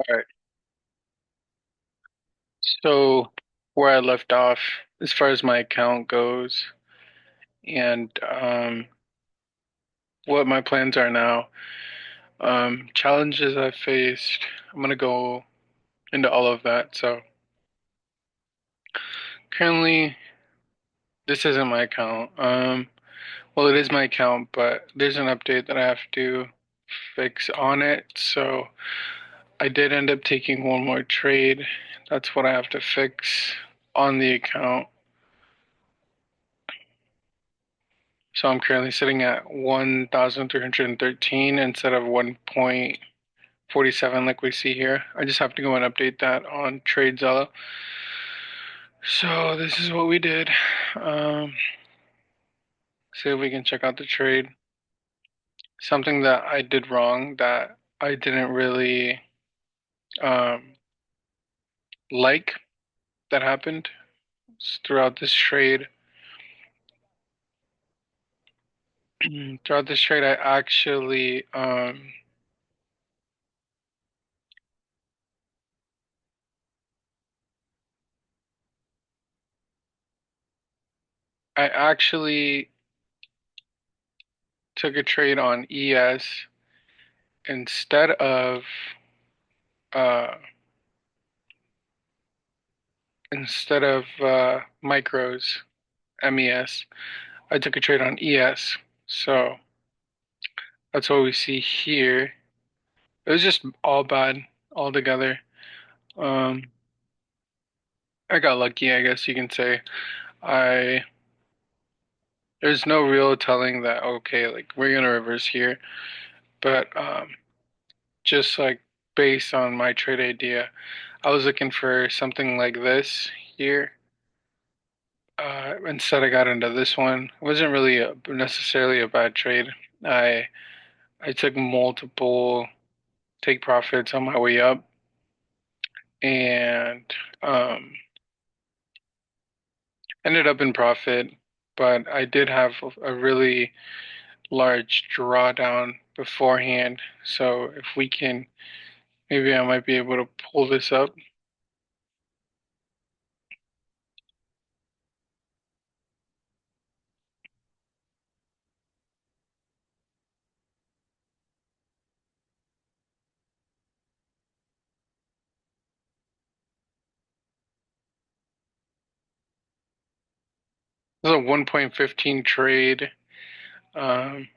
All right. So where I left off, as far as my account goes, and what my plans are now, challenges I faced, I'm gonna go into all of that. So currently, this isn't my account. Well, it is my account, but there's an update that I have to fix on it. So I did end up taking one more trade. That's what I have to fix on the account. So I'm currently sitting at 1,313 instead of 1.47 like we see here. I just have to go and update that on TradeZella. So this is what we did. See if we can check out the trade. Something that I did wrong that I didn't really um, like that happened throughout this trade. Throughout this trade, I actually took a trade on ES instead of uh, micros, MES. I took a trade on ES. So that's what we see here. It was just all bad altogether. Um, I got lucky, I guess you can say. I There's no real telling that okay, like we're gonna reverse here, but just like based on my trade idea, I was looking for something like this here. Instead, I got into this one. It wasn't really necessarily a bad trade. I I took multiple take profits on my way up, and um, ended up in profit. But I did have a really large drawdown beforehand. So if we can, maybe I might be able to pull this up. This is a 1.15 trade. Um,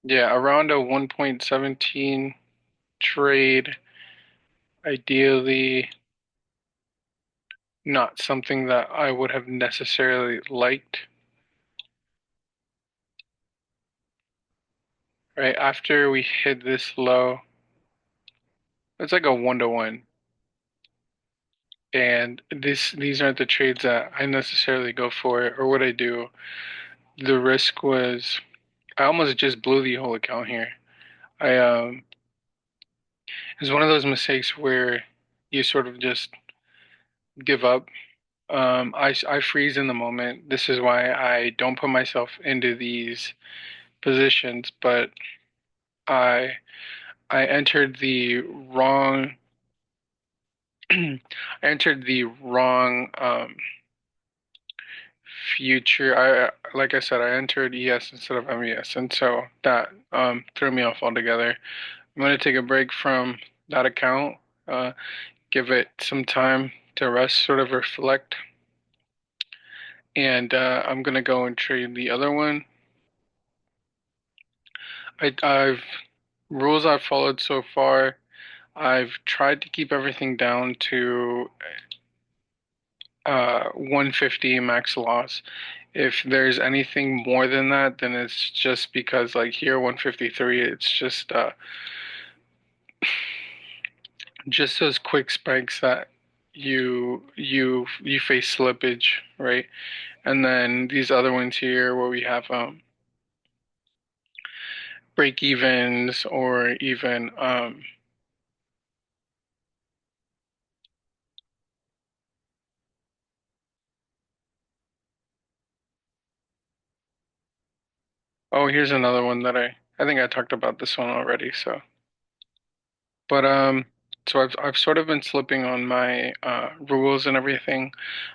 yeah, around a 1.17 trade. Ideally, not something that I would have necessarily liked. Right after we hit this low, it's like a 1-to-1. And these aren't the trades that I necessarily go for or what I do. The risk was I almost just blew the whole account here. I It's one of those mistakes where you sort of just give up. I freeze in the moment. This is why I don't put myself into these positions, but I I entered the wrong I entered the wrong future. Like I said, I entered ES instead of MES, and so that threw me off altogether. I'm gonna take a break from that account, uh, give it some time to rest, sort of reflect, and I'm gonna go and trade the other one. I've rules I've followed so far. I've tried to keep everything down to 150 max loss. If there's anything more than that, then it's just because like here 153, it's just those quick spikes that you face slippage, right? And then these other ones here where we have break evens or even oh, here's another one that I I think I talked about this one already, so. But so I've sort of been slipping on my rules and everything.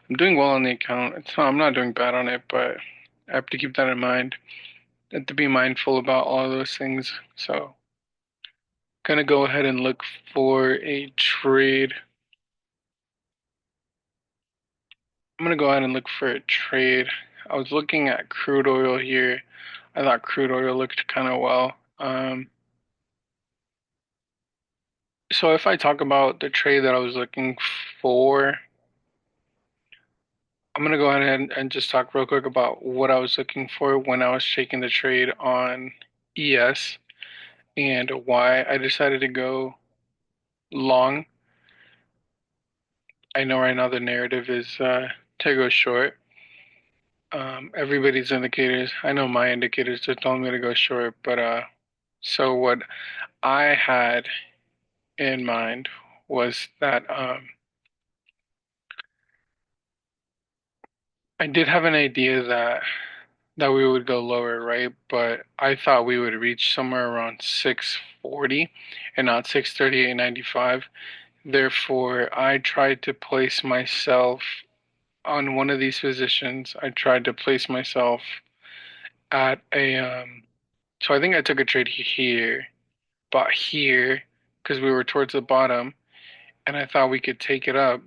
I'm doing well on the account. I'm not doing bad on it, but I have to keep that in mind. I have to be mindful about all those things. So gonna go ahead and look for a trade. I'm gonna go ahead and look for a trade. I was looking at crude oil here. I thought crude oil looked kind of well. So if I talk about the trade that I was looking for, I'm gonna go ahead and just talk real quick about what I was looking for when I was taking the trade on ES and why I decided to go long. I know right now the narrative is to go short. Everybody's indicators, I know my indicators just told me to go short, but so what I had in mind was that I did have an idea that we would go lower, right? But I thought we would reach somewhere around 640 and not 638.95. Therefore, I tried to place myself on one of these positions. I tried to place myself at a so I think I took a trade here, bought here because we were towards the bottom and I thought we could take it up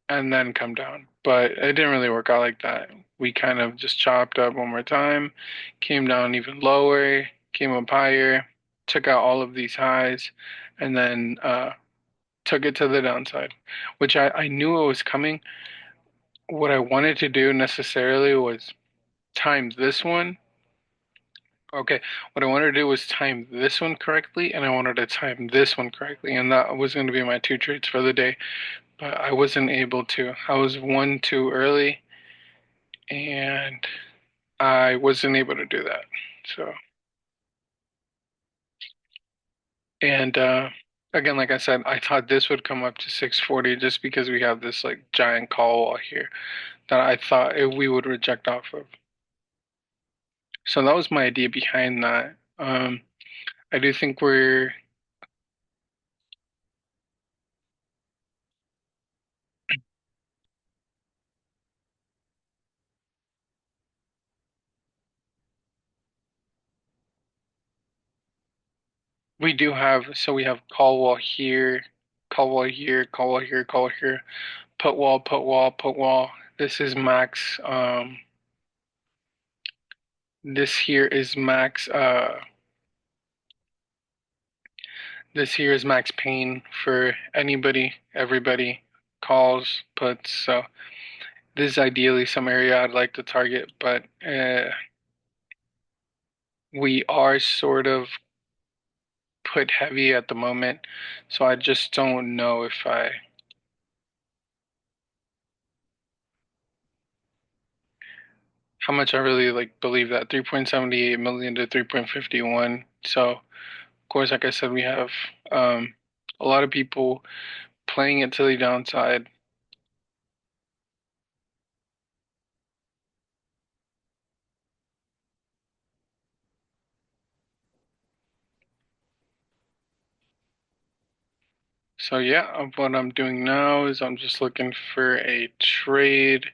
and then come down. But it didn't really work out like that. We kind of just chopped up one more time, came down even lower, came up higher, took out all of these highs, and then took it to the downside, which I knew it was coming. What I wanted to do necessarily was time this one. Okay, what I wanted to do was time this one correctly, and I wanted to time this one correctly, and that was going to be my two trades for the day. But I wasn't able to. I was one too early, and I wasn't able to do that. So, and again, like I said, I thought this would come up to 640 just because we have this like giant call wall here that I thought we would reject off of. So that was my idea behind that. I do think we do have, so we have call wall here, call wall here, call wall here, call wall here, put wall, put wall, put wall. This is max. This here is max. This here is max pain for anybody, everybody, calls, puts. So this is ideally some area I'd like to target, but we are sort of put heavy at the moment. So I just don't know if how much I really like believe that 3.78 million to 3.51. So of course, like I said, we have a lot of people playing it to the downside. So yeah, what I'm doing now is I'm just looking for a trade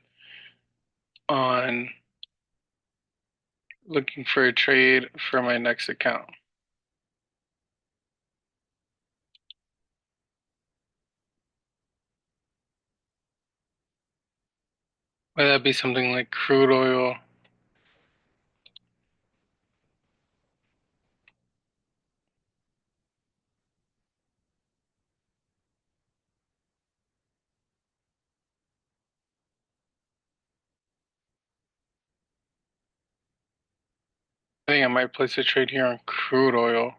on looking for a trade for my next account. Whether that be something like crude oil. I think I might place a trade here on crude oil.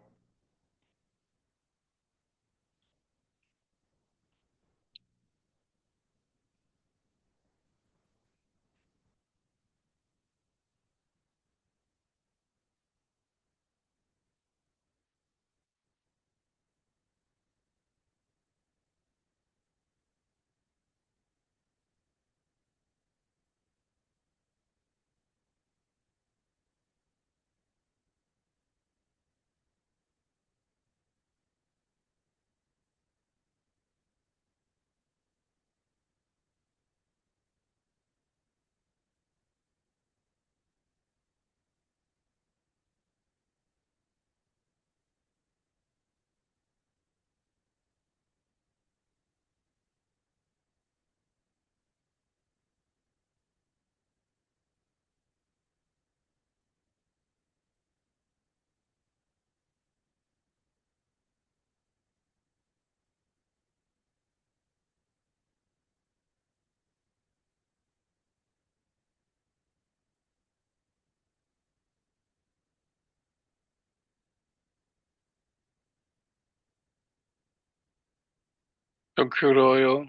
So crude oil.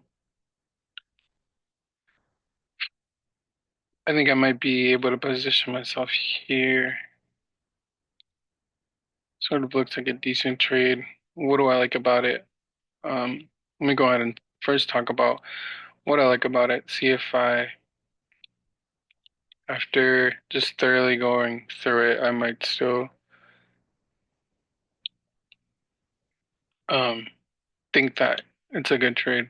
I think I might be able to position myself here. Sort of looks like a decent trade. What do I like about it? Let me go ahead and first talk about what I like about it. See if after just thoroughly going through it, I might still um, think that it's a good trade.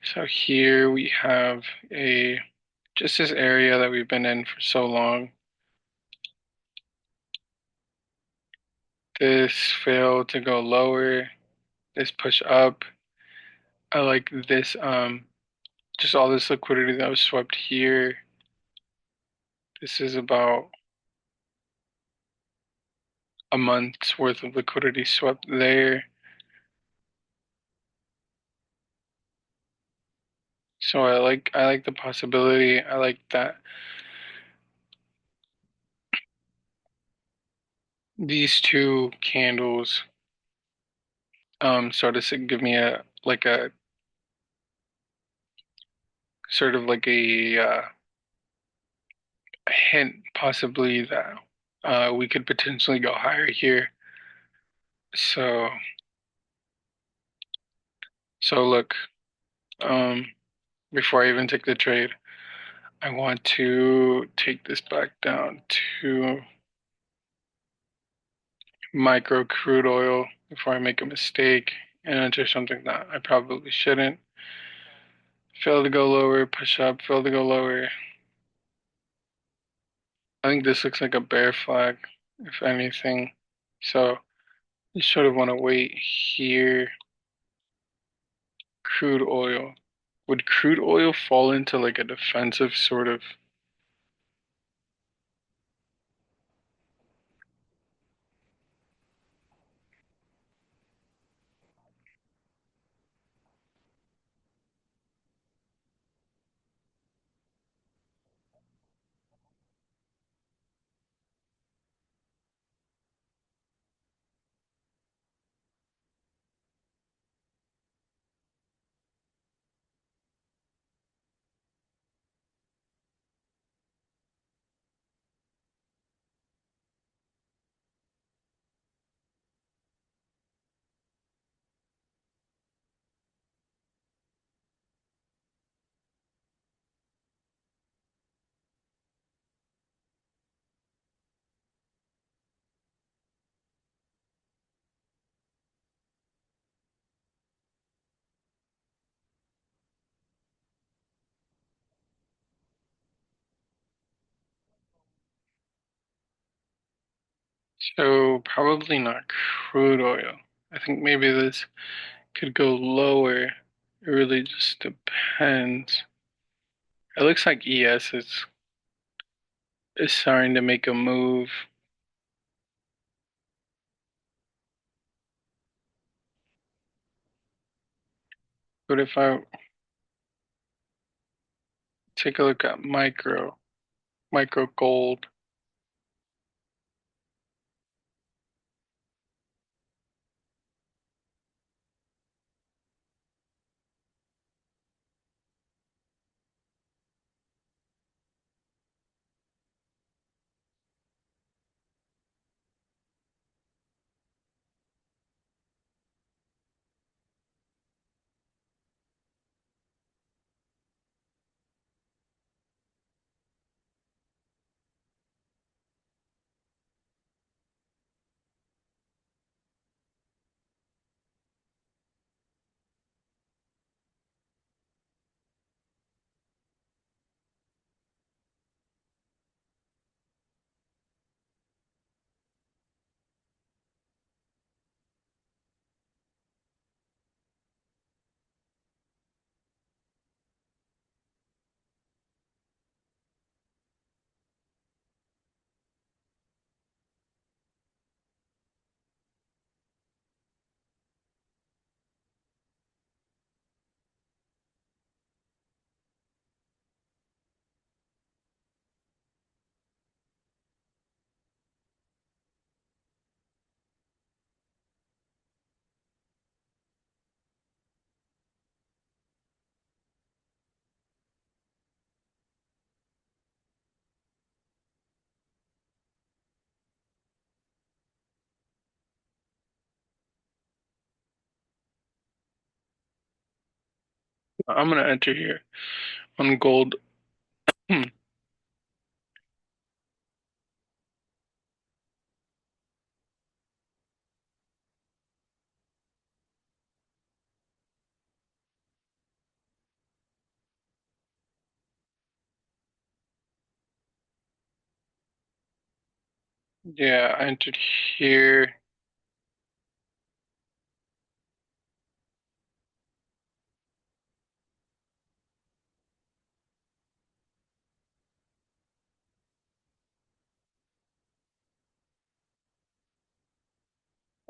So here we have a just this area that we've been in for so long. This failed to go lower. This push up. I like this just all this liquidity that was swept here. This is about a month's worth of liquidity swept there. So I like the possibility. I like that these two candles sort of give me a sort of like a hint possibly that we could potentially go higher here. So look, um before I even take the trade, I want to take this back down to micro crude oil before I make a mistake and enter something that I probably shouldn't. Fail to go lower, push up, fail to go lower. I think this looks like a bear flag, if anything. So you sort of want to wait here. Crude oil. Would crude oil fall into like a defensive sort of? So probably not crude oil. I think maybe this could go lower. It really just depends. It looks like ES is starting to make a move. But if I take a look at micro gold, I'm gonna enter here on gold. Hmm. Yeah, I entered here.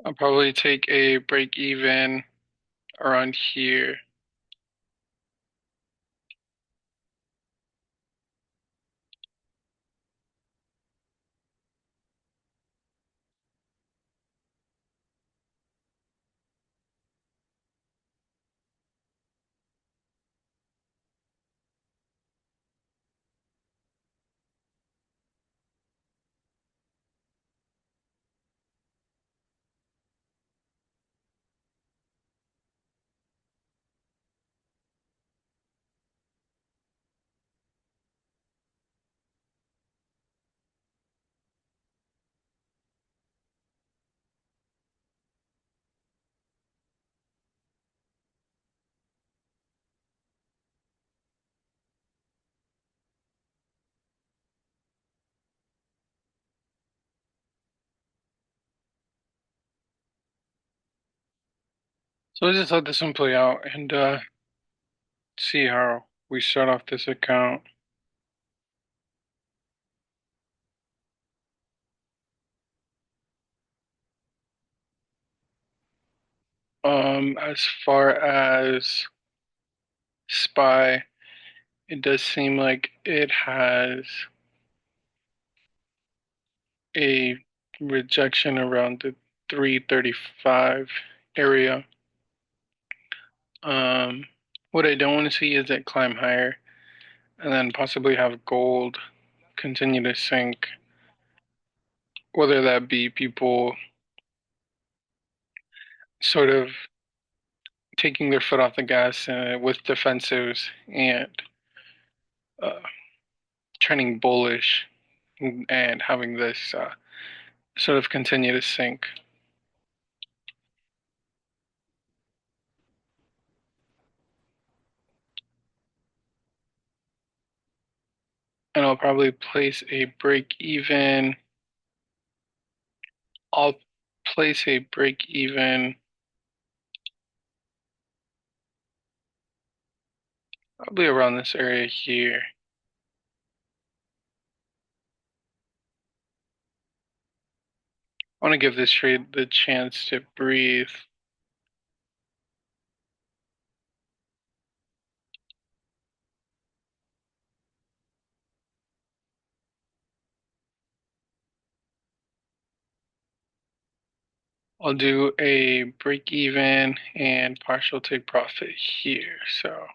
I'll probably take a break even around here. So let's just let this one play out and see how we start off this account. As far as SPY, it does seem like it has a rejection around the 335 area. Um, what I don't want to see is it climb higher and then possibly have gold continue to sink, whether that be people sort of taking their foot off the gas with defensives and uh, turning bullish and having this sort of continue to sink. And I'll probably place a break even. I'll place a break even probably around this area here. I want to give this trade the chance to breathe. I'll do a break even and partial take profit here. So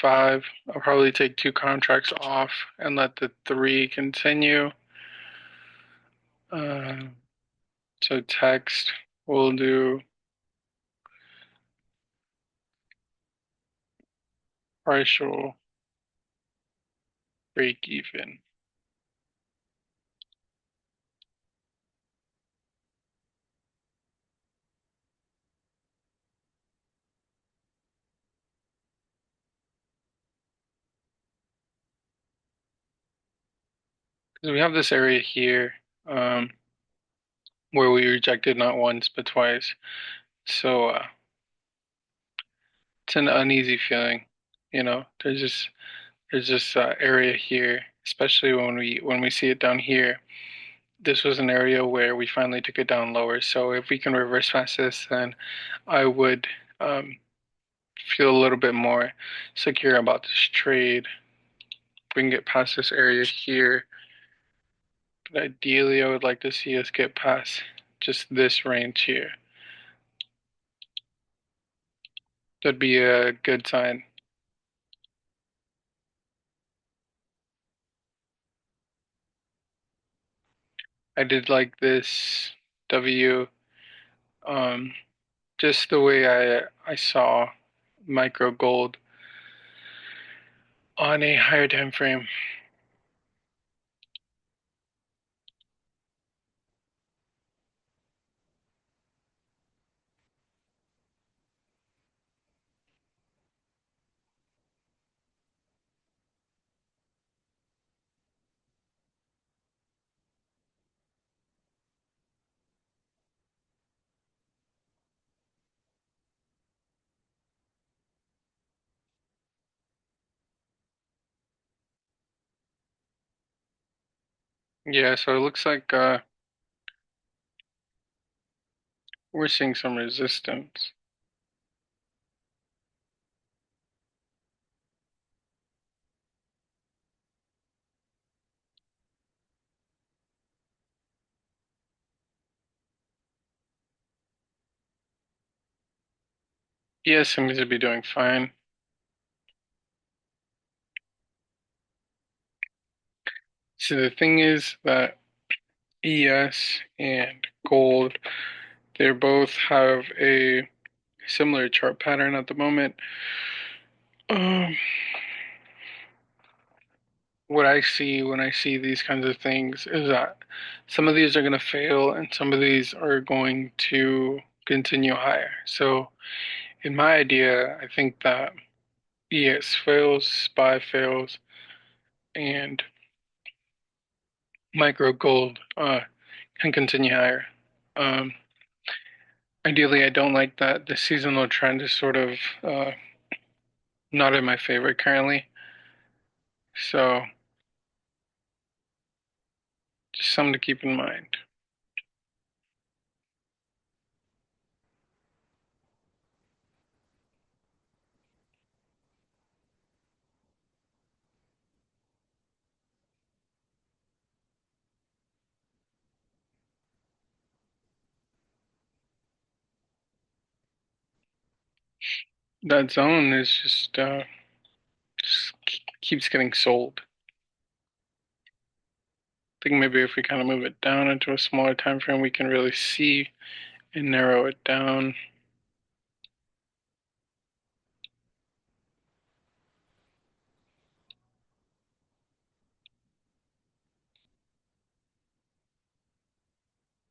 five, I'll probably take two contracts off and let the three continue. Uh, so text, we'll do partial break even. Because we have this area here um, where we rejected not once but twice. So it's an uneasy feeling, you know. There's this area here, especially when we see it down here. This was an area where we finally took it down lower. So if we can reverse past this, then I would um, feel a little bit more secure about this trade. If we can get past this area here, but ideally I would like to see us get past just this range here. That'd be a good sign. I did like this W, um, just the way I saw. micro gold on a higher time frame. Yeah, so it looks like we're seeing some resistance. ES seems to be doing fine. So the thing is that ES and gold, they both have a similar chart pattern at the moment. Um, what I see when I see these kinds of things is that some of these are going to fail and some of these are going to continue higher. So in my idea, I think that ES fails, SPY fails, and micro gold can continue higher. Um, Ideally, I don't like that the seasonal trend is sort of not in my favor currently. So just something to keep in mind. That zone is just keeps getting sold. I think maybe if we kind of move it down into a smaller time frame, we can really see and narrow it down.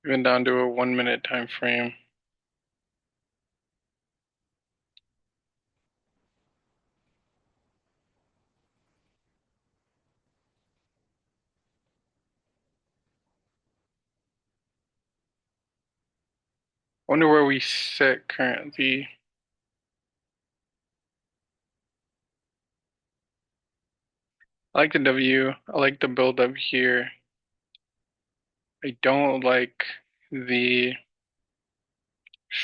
Even down to a 1 minute time frame. I wonder where we sit currently. I like the W. I like the build up here. I don't like the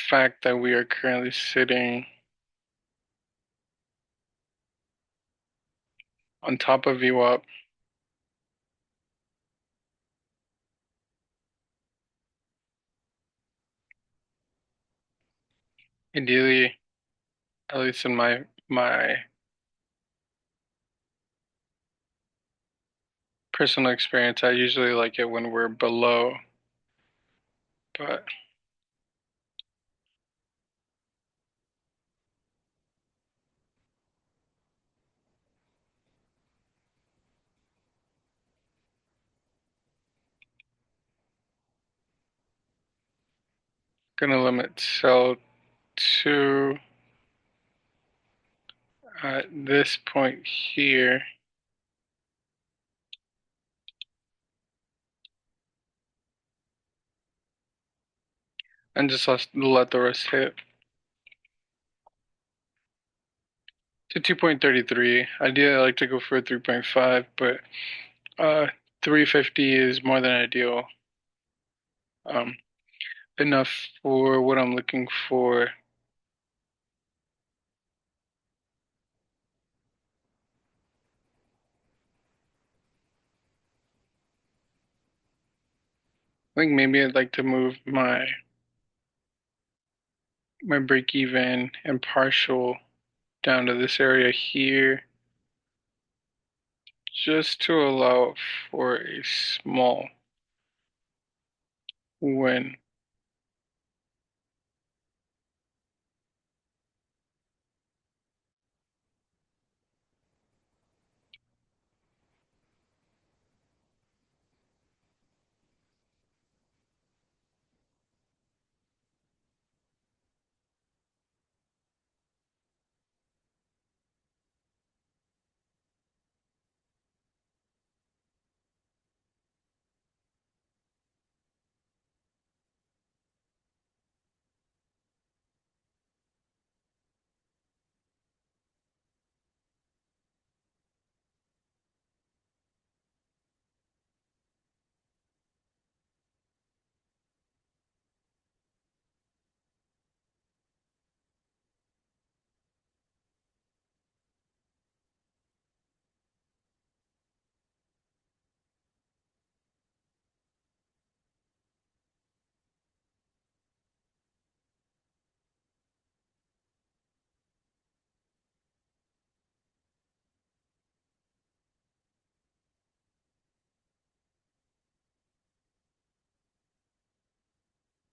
fact that we are currently sitting on top of VWAP. Ideally, at least in my personal experience, I usually like it when we're below, but gonna limit sell to at this point here and just let the rest hit to 2.33. Ideally, I like to go for 3.5, but 350 is more than ideal. Um, Enough for what I'm looking for. I think maybe I'd like to move my break even and partial down to this area here just to allow for a small win.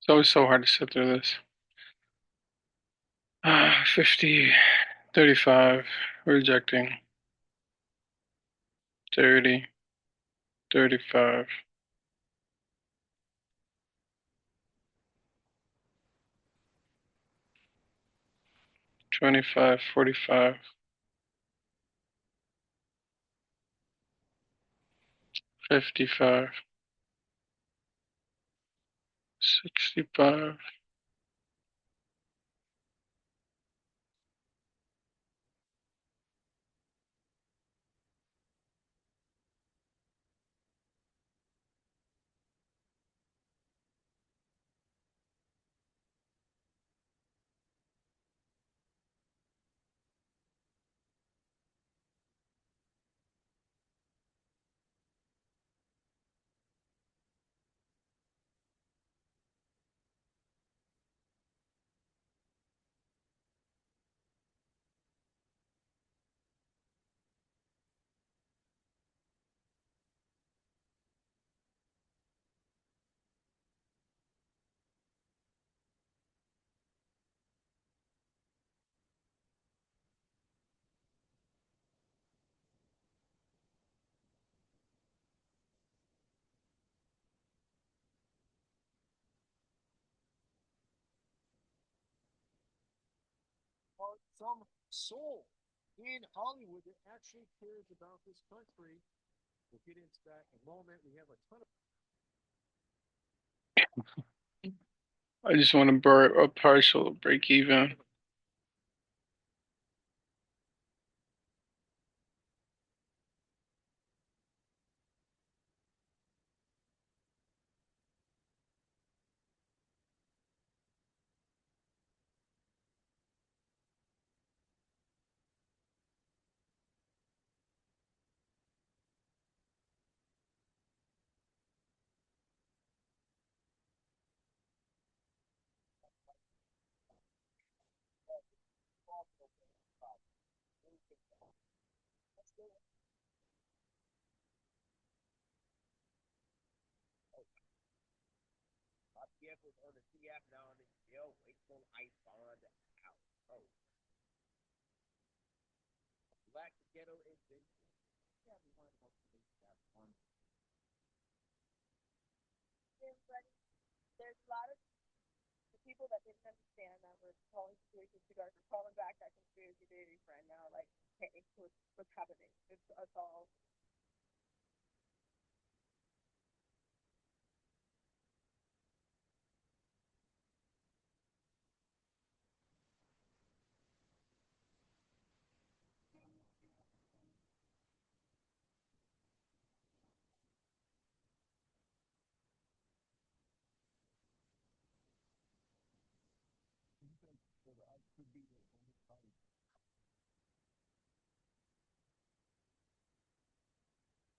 always so hard to sit through this. 50, 35, rejecting, 30, 35, 25, 45, 55, 65. I just want to burn a partial break even.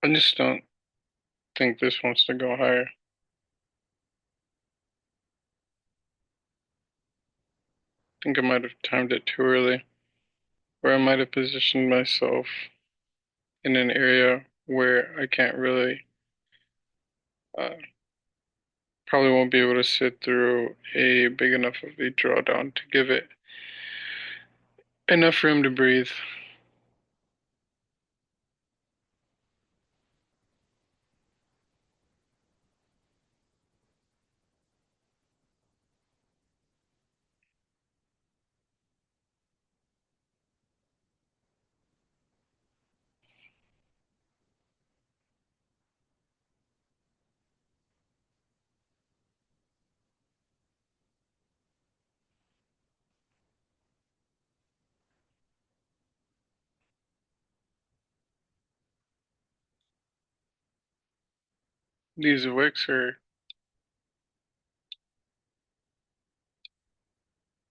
I just don't think this wants to go higher. I think I might have timed it too early, or I might have positioned myself in an area where I can't really, uh, probably won't be able to sit through a big enough of a drawdown to give it enough room to breathe. These wicks are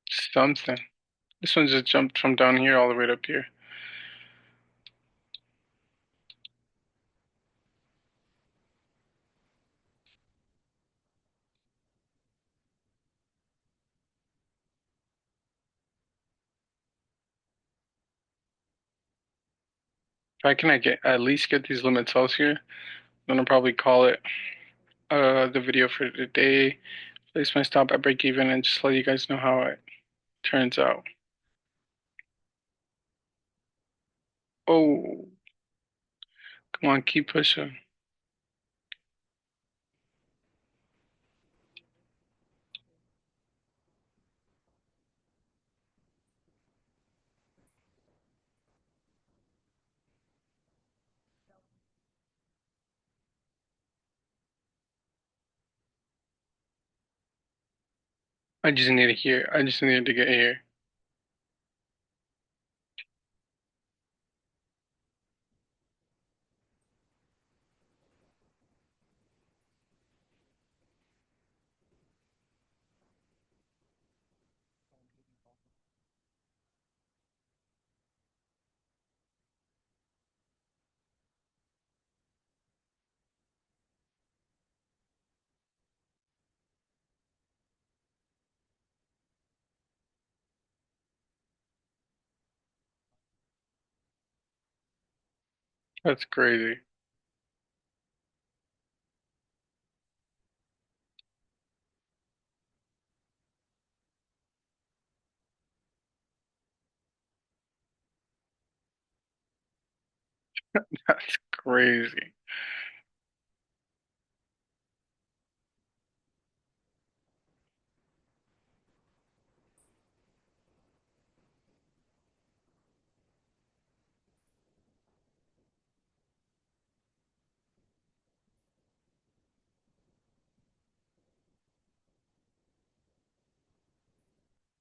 something. This one just jumped from down here all the way up here. If I can at least get these limits out here, then I'll probably call it the video for today. place my stop at break even and just let you guys know how it turns out. Oh, come on, keep pushing. I just need to hear. I just needed to get here. That's crazy. That's crazy.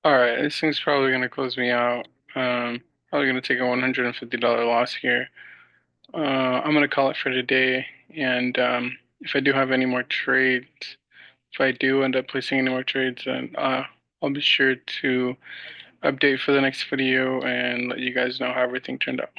All right, this thing's probably gonna close me out. Probably gonna take a $150 loss here. I'm gonna call it for today. And if I do have any more trades, if I do end up placing any more trades, then I'll be sure to update for the next video and let you guys know how everything turned out.